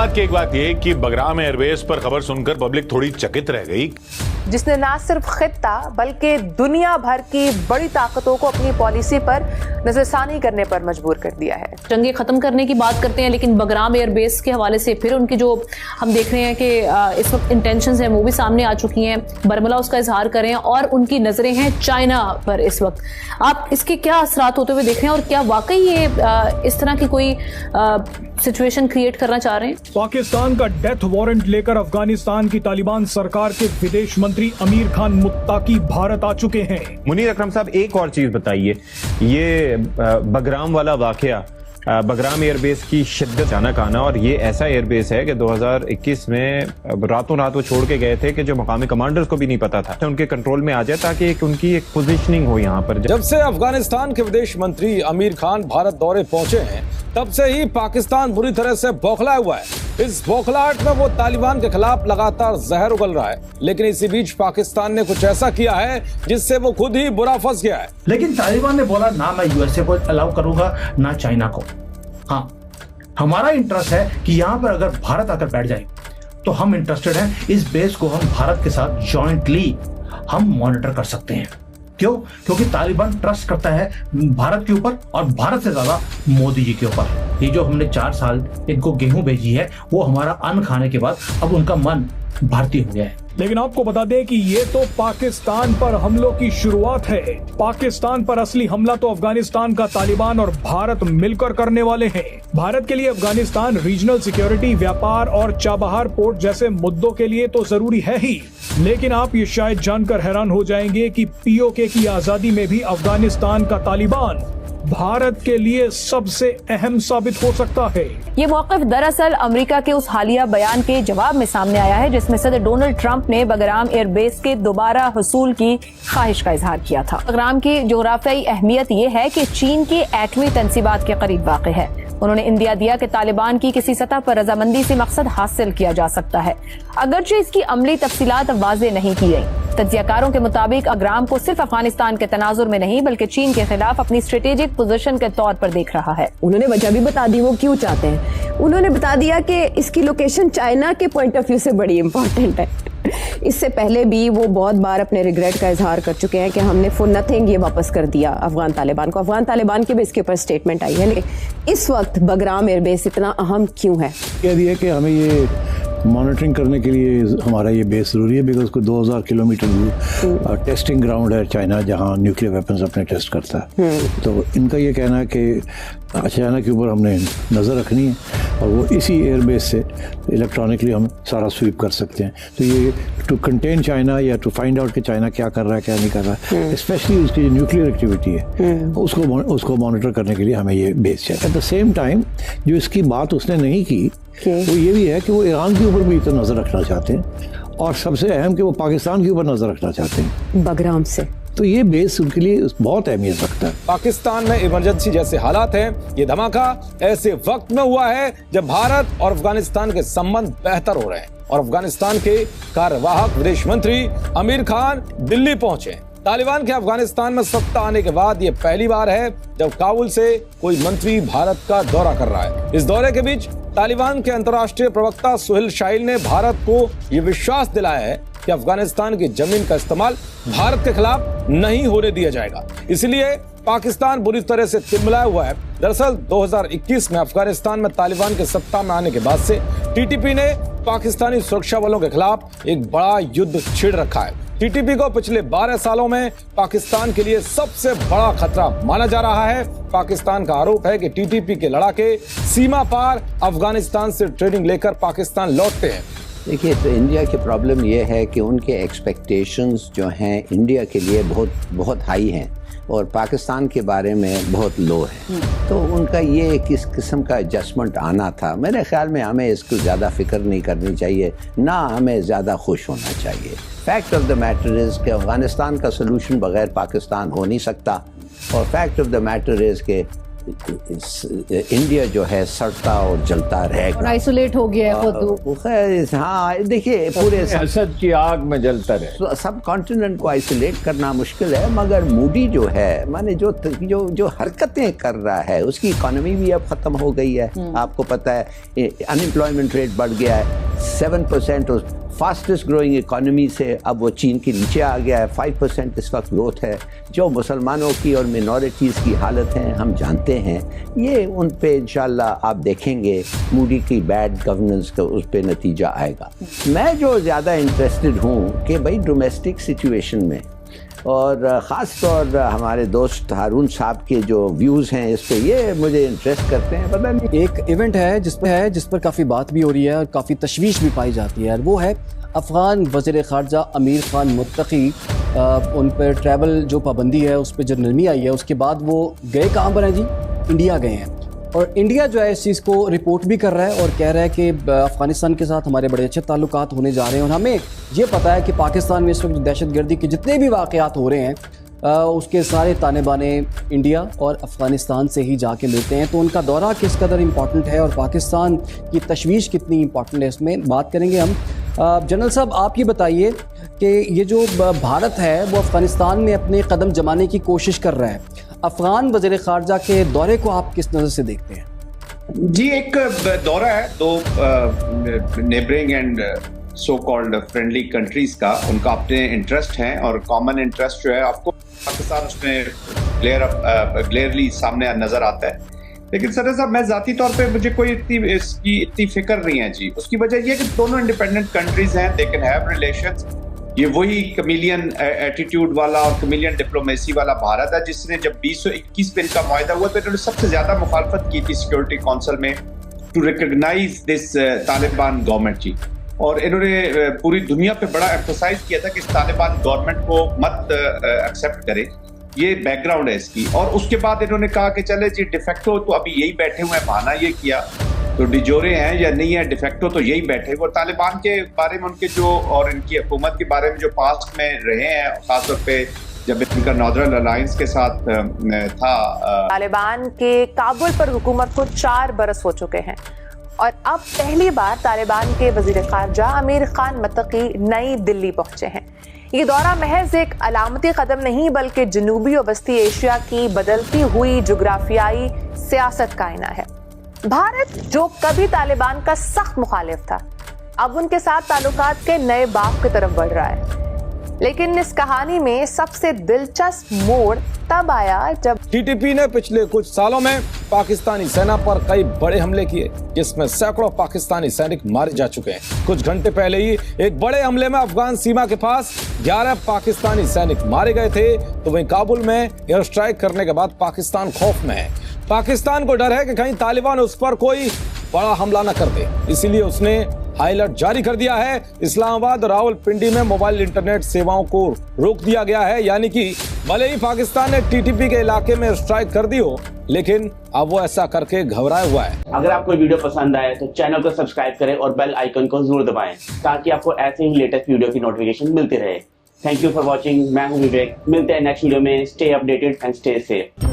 बात की एक बात ये कि बगराम एयरबेस पर खबर सुनकर पब्लिक थोड़ी चकित रह गई, जिसने न सिर्फ खित्ता बल्कि दुनिया भर की बड़ी ताकतों को अपनी पॉलिसी पर नजरसानी करने पर मजबूर कर दिया है। जंगे खत्म करने की बात करते हैं, लेकिन बगराम एयरबेस के हवाले से फिर उनकी जो हम देख रहे हैं कि इस वक्त इंटेंशंस हैं वो भी सामने आ चुकी हैं। बरमला उसका इजहार करें और उनकी नजरें हैं चाइना पर इस वक्त। आप इसके क्या असरात होते हुए देख रहे हैं और क्या वाकई ये इस तरह की कोई सिचुएशन क्रिएट करना चाह रहे हैं? पाकिस्तान का डेथ वारंट लेकर अफगानिस्तान की तालिबान सरकार के विदेश मंत्री अमीर खान मुत्ताकी भारत आ चुके हैं। मुनीर अकरम साहब, एक और चीज बताइए, ये बगराम वाला वाकया, बगराम एयरबेस की शिद्दत अचानक आना, और ये ऐसा एयरबेस है कि 2021 में रातों रात वो छोड़ के गए थे कि जो मकामी कमांडर्स को भी नहीं पता था, उनके कंट्रोल में आ जाए ताकि उनकी एक पोजीशनिंग हो यहाँ पर। जब से अफगानिस्तान के विदेश मंत्री अमीर खान भारत दौरे पहुंचे हैं, तब से ही पाकिस्तान बुरी तरह से बौखलाया हुआ है। इस बौखलाहट में वो तालिबान के खिलाफ लगातार जहर उगल रहा है, लेकिन इसी बीच पाकिस्तान ने कुछ ऐसा किया है जिससे वो खुद ही बुरा फंस गया है। लेकिन तालिबान ने बोला ना मैं यूएसए को अलाउ करूंगा ना चाइना को। हाँ, हमारा इंटरेस्ट है कि यहाँ पर अगर भारत आकर बैठ जाए तो हम इंटरेस्टेड हैं इस बेस को हम भारत के साथ जॉइंटली हम मॉनिटर कर सकते हैं। क्यों? क्योंकि तालिबान ट्रस्ट करता है भारत के ऊपर और भारत से ज्यादा मोदी जी के ऊपर। ये जो हमने 4 साल इनको गेहूं भेजी है वो हमारा अन्न खाने के बाद अब उनका मन भारतीय हो गया है। लेकिन आपको बता दें कि ये तो पाकिस्तान पर हमलों की शुरुआत है। पाकिस्तान पर असली हमला तो अफगानिस्तान का तालिबान और भारत मिलकर करने वाले हैं। भारत के लिए अफगानिस्तान रीजनल सिक्योरिटी, व्यापार और चाबहार पोर्ट जैसे मुद्दों के लिए तो जरूरी है ही, लेकिन आप ये शायद जानकर हैरान हो जाएंगे कि पीओके की आजादी में भी अफगानिस्तान का तालिबान भारत के लिए सबसे अहम साबित हो सकता है। ये मौक़िफ़ दरअसल अमेरिका के उस हालिया बयान के जवाब में सामने आया है जिसमें सदर डोनाल्ड ट्रंप ने बगराम एयरबेस के दोबारा हुसूल की ख्वाहिश का इजहार किया था। बगराम की जोग्राफियाई अहमियत ये है कि चीन के एटमी तंसीबात के करीब वाक़ है। उन्होंने इंदिया दिया कि तालिबान की किसी सतह पर रजामंदी से मकसद हासिल किया जा सकता है, अगरचे इसकी अमली तफसीलात वाज़े नहीं की गई। तज्जियाकारों के मुताबिक बगराम को सिर्फ अफगानिस्तान के तनाजुर में नहीं बल्कि चीन के खिलाफ अपनी स्ट्रेटेजिक पोजीशन के तौर पर देख रहा है। उन्होंने वजह भी बता दी वो क्यों चाहते हैं। उन्होंने बता दिया कि इसकी लोकेशन चाइना के पॉइंट ऑफ व्यू से बड़ी इंपॉर्टेंट है। इससे पहले भी वो बहुत बार अपने रिग्रेट का इजहार कर चुके हैं कि हमने फॉर नथिंग ये वापस कर दिया अफगान तालिबान को। अफगान तालिबान की भी इसके ऊपर स्टेटमेंट आई है। लेकिन इस वक्त बगराम एयरबेस इतना अहम क्यों है? कह दिया कि हमें ये मॉनिटरिंग करने के लिए हमारा ये बेस ज़रूरी है, बिकॉज को 2000 किलोमीटर दूर टेस्टिंग ग्राउंड है चाइना, जहाँ न्यूक्लियर वेपन्स अपने टेस्ट करता है। तो इनका ये कहना है कि चाइना के ऊपर हमने नज़र रखनी है और वो इसी एयरबेस से इलेक्ट्रॉनिकली हम सारा स्वीप कर सकते हैं। तो ये टू कंटेन चाइना या टू फाइंड आउट कि चाइना क्या कर रहा है क्या नहीं कर रहा है, स्पेशली उसकी जो न्यूक्लियर एक्टिविटी है उसको मॉनिटर करने के लिए हमें ये बेस चाहिए। एट द सेम टाइम जो इसकी बात उसने नहीं की वो ये भी है कि वो ईरान के ऊपर भी तो नज़र रखना चाहते हैं और सबसे अहम कि वो पाकिस्तान के ऊपर नज़र रखना चाहते हैं बगराम से। तो ये बेस उनके लिए बहुत अहमियत रखता है। पाकिस्तान में इमरजेंसी जैसे हालात हैं। ये धमाका ऐसे वक्त में हुआ है जब भारत और अफगानिस्तान के संबंध बेहतर हो रहे हैं और अफगानिस्तान के कार्यवाहक विदेश मंत्री अमीर खान दिल्ली पहुंचे। तालिबान के अफगानिस्तान में सत्ता आने के बाद ये पहली बार है जब काबुल से कोई मंत्री भारत का दौरा कर रहा है। इस दौरे के बीच तालिबान के अंतर्राष्ट्रीय प्रवक्ता सुहेल शाहिल ने भारत को ये विश्वास दिलाया है कि अफगानिस्तान की जमीन का इस्तेमाल भारत के खिलाफ नहीं होने दिया जाएगा। इसलिए पाकिस्तान बुरी तरह से तिलमिलाया हुआ है। दरअसल 2021 में अफगानिस्तान में तालिबान के सत्ता में आने के बाद से टीटीपी ने पाकिस्तानी सुरक्षा बलों के खिलाफ एक बड़ा युद्ध छेड़ रखा है। टीटीपी को पिछले 12 सालों में पाकिस्तान के लिए सबसे बड़ा खतरा माना जा रहा है। पाकिस्तान का आरोप है कि टीटीपी के लड़ाके सीमा पार अफगानिस्तान से ट्रेनिंग लेकर पाकिस्तान लौटते हैं। देखिए, तो इंडिया की प्रॉब्लम यह है कि उनके एक्सपेक्टेशंस जो हैं इंडिया के लिए बहुत हाई हैं और पाकिस्तान के बारे में बहुत लो है। तो उनका ये किस किस्म का एडजस्टमेंट आना था। मेरे ख्याल में हमें इसको ज़्यादा फिक्र नहीं करनी चाहिए, ना हमें ज़्यादा खुश होना चाहिए। Fact of the matter is कि अफ़गानिस्तान का सलूशन बगैर पाकिस्तान हो नहीं सकता और fact of the matter is कि इंडिया जो है सड़ता और जलता रहेगा और आइसोलेट हो गया है खुद। हाँ देखिए पूरे असद की आग में जलता रहे। सब कॉन्टिनेंट को आइसोलेट करना मुश्किल है, मगर मूडी जो है माने जो जो जो हरकतें कर रहा है उसकी इकोनॉमी भी अब ख़त्म हो गई है। आपको पता है अनएम्प्लॉयमेंट रेट बढ़ गया है 7%, फास्टेस्ट ग्रोइंग इकोनॉमी से अब वो चीन के नीचे आ गया है। 5% इस वक्त ग्रोथ है। जो मुसलमानों की और मिनॉरिटीज़ की हालत है हम जानते हैं, ये उन पे इंशाल्लाह आप देखेंगे मूडी की बैड गवर्नेंस का उस पे नतीजा आएगा। मैं जो ज़्यादा इंटरेस्टेड हूँ कि भाई डोमेस्टिक सिचुएशन में, और ख़ास तौर हमारे दोस्त हारून साहब के जो व्यूज़ हैं इस पे, ये मुझे इंटरेस्ट करते हैं। पता नहीं एक इवेंट है जिस पर काफ़ी बात भी हो रही है और काफ़ी तशवीश भी पाई जाती है, वो है अफ़गान वज़ीर ख़ारजा अमीर ख़ान मुत्तकी। उन पर ट्रैवल जो पाबंदी है उस पर जर्नलमी आई है, उसके बाद वो गए कहाँ पर हैं जी? इंडिया गए हैं। और इंडिया जो है इस चीज़ को रिपोर्ट भी कर रहा है और कह रहा है कि अफ़गानिस्तान के साथ हमारे बड़े अच्छे ताल्लुकात होने जा रहे हैं। और हमें ये पता है कि पाकिस्तान में इस वक्त दहशतगर्दी के जितने भी वाक़यात हो रहे हैं उसके सारे ताने बाने इंडिया और अफ़गानिस्तान से ही जाके मिलते हैं। तो उनका दौरा किस कदर इम्पॉर्टेंट है और पाकिस्तान की तशवीश कितनी इम्पॉर्टेंट है, इसमें बात करेंगे हम। जनरल साहब, आप ये बताइए कि ये जो भारत है वो अफ़गानिस्तान में अपने कदम जमाने की कोशिश कर रहा है, अफ़गान वज़ीर ख़ारजा के दौरे को आप किस नज़र से देखते हैं? जी, एक दौरा है दो neighbouring and so called friendly countries का, उनका अपने इंटरेस्ट हैं और कॉमन इंटरेस्ट जो है आपको पाकिस्तान उसमें क्लियरली सामने नजर आता है। लेकिन सर साहब, मैं जाती तौर पे मुझे कोई इतनी फिक्र नहीं है जी। उसकी वजह यह कि दोनों इंडिपेंडेंट कंट्रीज हैं, दे कैन हैव रिलेशंस। ये वही कमिलियन एटीट्यूड वाला और कमिलियन डिप्लोमेसी वाला भारत है जिसने जब 2021 में इनका मुआहदा हुआ तो इन्होंने सबसे ज्यादा मुखालफत की थी सिक्योरिटी काउंसिल में to recognise this Taliban government जी। और इन्होंने पूरी दुनिया पे बड़ा एम्फसाइज किया था कि इस तालिबान गवर्नमेंट को मत एक्सेप्ट करे। ये बैकग्राउंड है इसकी। और उसके बाद इन्होंने कहा कि चले जी डिफेक्टो तो अभी यही बैठे हुए हैं, बहाना ये किया तो डिजोरे हैं या नहीं है, डिफेक्टो तो यही बैठे। और तालिबान के बारे में उनके जो और इनकी हुकूमत के बारे में जो पास्ट में रहे हैं, खासतौर पे जब इनका नॉर्दर्न अलायंस के साथ था। तालिबान के काबुल पर हुकूमत को 4 बरस हो चुके हैं और अब पहली बार तालिबान के वजीर खारजा अमीर खान मुत्तकी नई दिल्ली पहुंचे हैं। ये दौरा महज एक अलामती कदम नहीं बल्कि जनूबी और वस्ती एशिया की बदलती हुई जुग्राफियाई सियासत का आईना है। भारत जो कभी तालिबान का सख्त मुखालिफ था, अब उनके साथ ताल्लुकात के नए बाब की तरफ बढ़ रहा है। लेकिन इस कहानी में सबसे दिलचस्प मोड़ तब आया जब टीटीपी ने पिछले कुछ सालों में पाकिस्तानी सेना पर कई बड़े हमले किए, जिसमें सैकड़ों पाकिस्तानी सैनिक मारे जा चुके हैं। कुछ घंटे पहले ही एक बड़े हमले में अफगान सीमा के पास 11 पाकिस्तानी सैनिक मारे गए थे। तो वहीं काबुल में एयर स्ट्राइक करने के बाद पाकिस्तान खौफ में है। पाकिस्तान को डर है कि कहीं तालिबान उस पर कोई बड़ा हमला न कर दे, इसीलिए उसने हाई अलर्ट जारी कर दिया है। इस्लामाबाद और रावलपिंडी में मोबाइल इंटरनेट सेवाओं को रोक दिया गया है। यानी कि भले ही पाकिस्तान ने टीटीपी के इलाके में स्ट्राइक कर दी हो, लेकिन अब वो ऐसा करके घबराया हुआ है। अगर आपको वीडियो पसंद आए तो चैनल को सब्सक्राइब करें और बेल आइकन को जरूर दबाएं ताकि आपको ऐसे ही लेटेस्ट वीडियो की नोटिफिकेशन मिलती रहे। Thank you for watching. मैं हूं विवेक। मिलते हैं नेक्स्ट वीडियो में। Stay updated and stay safe.